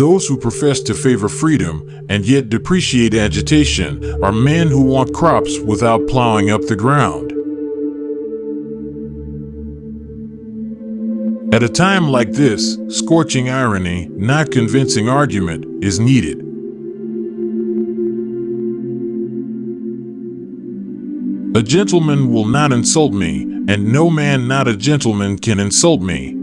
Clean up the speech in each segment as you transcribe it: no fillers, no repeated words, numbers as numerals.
Those who profess to favor freedom and yet depreciate agitation are men who want crops without plowing up the ground. At a time like this, scorching irony, not convincing argument, is needed. A gentleman will not insult me, and no man not a gentleman can insult me.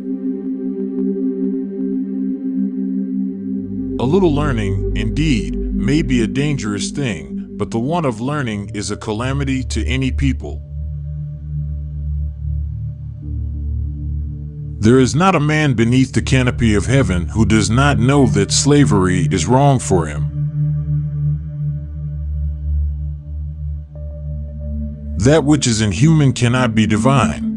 A little learning, indeed, may be a dangerous thing, but the want of learning is a calamity to any people. There is not a man beneath the canopy of heaven who does not know that slavery is wrong for him. That which is inhuman cannot be divine.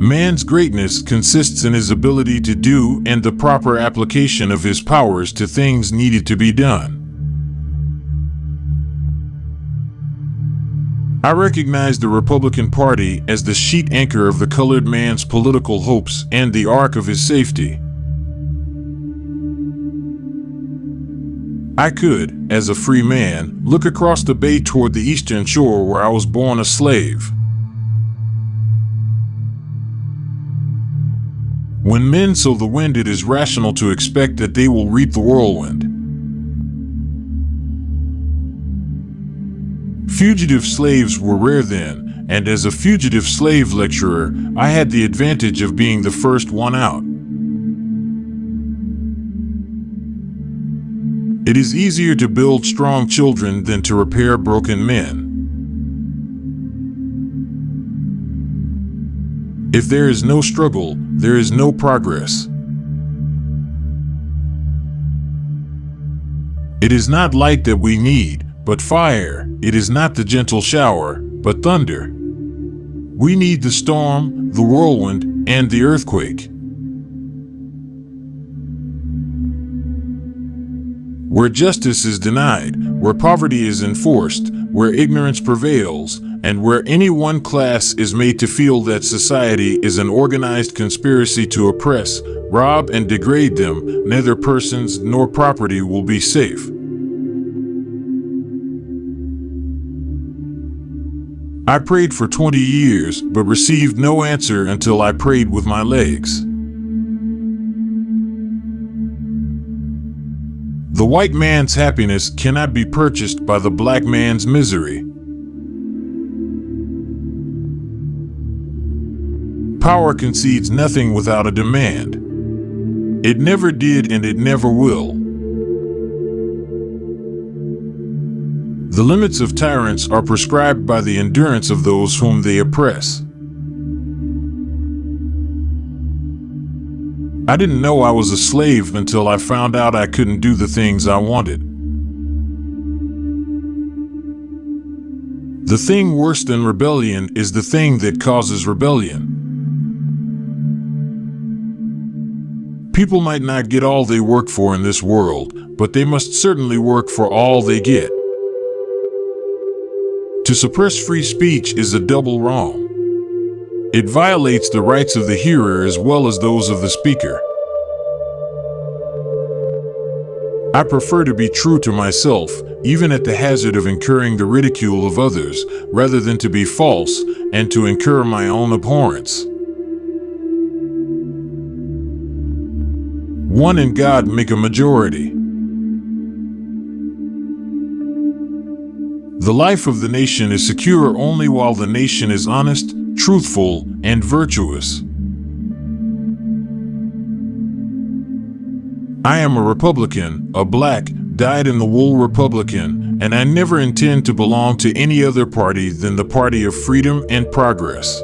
Man's greatness consists in his ability to do and the proper application of his powers to things needed to be done. I recognize the Republican Party as the sheet anchor of the colored man's political hopes and the ark of his safety. I could, as a free man, look across the bay toward the eastern shore where I was born a slave. When men sow the wind, it is rational to expect that they will reap the whirlwind. Fugitive slaves were rare then, and as a fugitive slave lecturer, I had the advantage of being the first one out. It is easier to build strong children than to repair broken men. If there is no struggle, there is no progress. It is not light that we need, but fire. It is not the gentle shower, but thunder. We need the storm, the whirlwind, and the earthquake. Where justice is denied, where poverty is enforced, where ignorance prevails, and where any one class is made to feel that society is an organized conspiracy to oppress, rob, and degrade them, neither persons nor property will be safe. I prayed for 20 years, but received no answer until I prayed with my legs. The white man's happiness cannot be purchased by the black man's misery. Power concedes nothing without a demand. It never did and it never will. The limits of tyrants are prescribed by the endurance of those whom they oppress. I didn't know I was a slave until I found out I couldn't do the things I wanted. The thing worse than rebellion is the thing that causes rebellion. People might not get all they work for in this world, but they must certainly work for all they get. To suppress free speech is a double wrong. It violates the rights of the hearer as well as those of the speaker. I prefer to be true to myself, even at the hazard of incurring the ridicule of others, rather than to be false and to incur my own abhorrence. One and God make a majority. The life of the nation is secure only while the nation is honest, truthful, and virtuous. I am a Republican, a black, dyed-in-the-wool Republican, and I never intend to belong to any other party than the party of freedom and progress.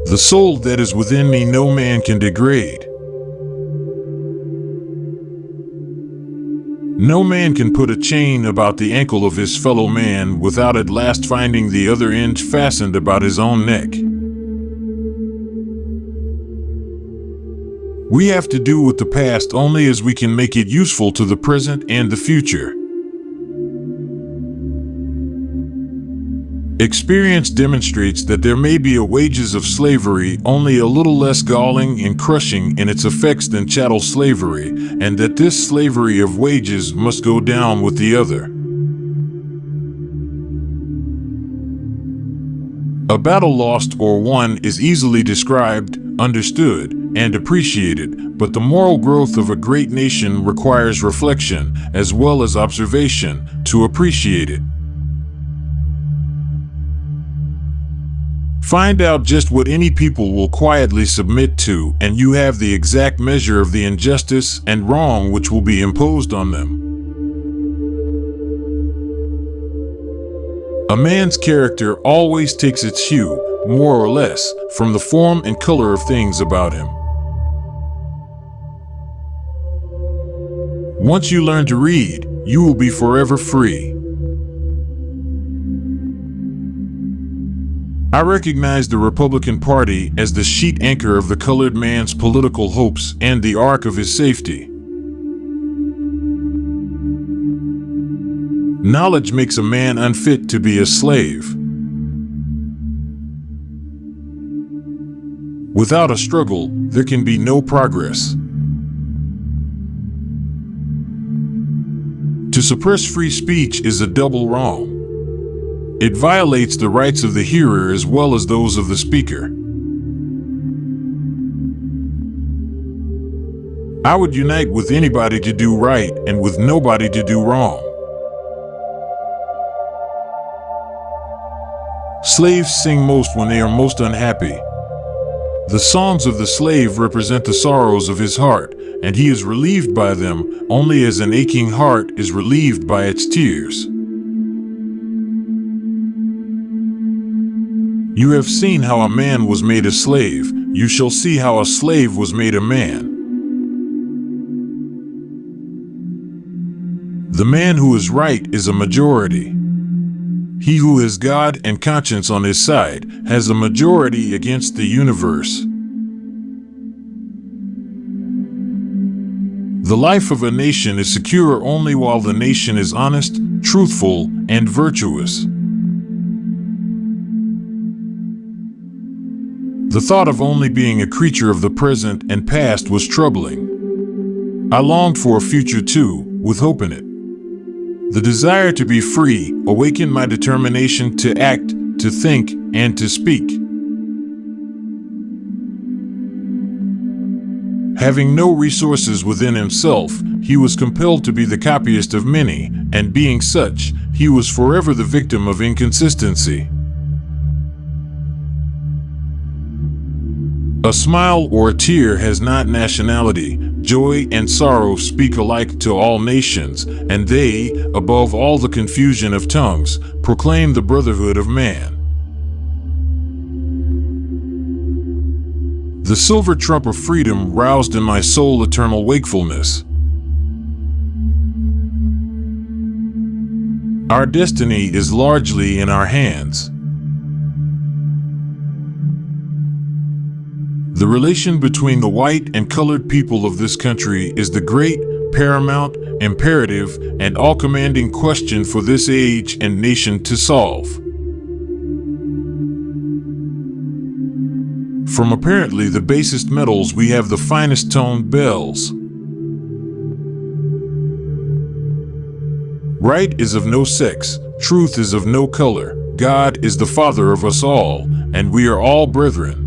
The soul that is within me no man can degrade. No man can put a chain about the ankle of his fellow man without at last finding the other end fastened about his own neck. We have to do with the past only as we can make it useful to the present and the future. Experience demonstrates that there may be a wages of slavery only a little less galling and crushing in its effects than chattel slavery, and that this slavery of wages must go down with the other. A battle lost or won is easily described, understood, and appreciated, but the moral growth of a great nation requires reflection, as well as observation, to appreciate it. Find out just what any people will quietly submit to, and you have the exact measure of the injustice and wrong which will be imposed on them. A man's character always takes its hue, more or less, from the form and color of things about him. Once you learn to read, you will be forever free. I recognize the Republican Party as the sheet anchor of the colored man's political hopes and the ark of his safety. Knowledge makes a man unfit to be a slave. Without a struggle, there can be no progress. To suppress free speech is a double wrong. It violates the rights of the hearer as well as those of the speaker. I would unite with anybody to do right and with nobody to do wrong. Slaves sing most when they are most unhappy. The songs of the slave represent the sorrows of his heart, and he is relieved by them only as an aching heart is relieved by its tears. You have seen how a man was made a slave. You shall see how a slave was made a man. The man who is right is a majority. He who has God and conscience on his side has a majority against the universe. The life of a nation is secure only while the nation is honest, truthful, and virtuous. The thought of only being a creature of the present and past was troubling. I longed for a future too, with hope in it. The desire to be free awakened my determination to act, to think, and to speak. Having no resources within himself, he was compelled to be the copyist of many, and being such, he was forever the victim of inconsistency. A smile or a tear has not nationality. Joy and sorrow speak alike to all nations, and they, above all the confusion of tongues, proclaim the brotherhood of man. The silver trump of freedom roused in my soul eternal wakefulness. Our destiny is largely in our hands. The relation between the white and colored people of this country is the great, paramount, imperative, and all-commanding question for this age and nation to solve. From apparently the basest metals we have the finest toned bells. Right is of no sex, truth is of no color, God is the Father of us all, and we are all brethren.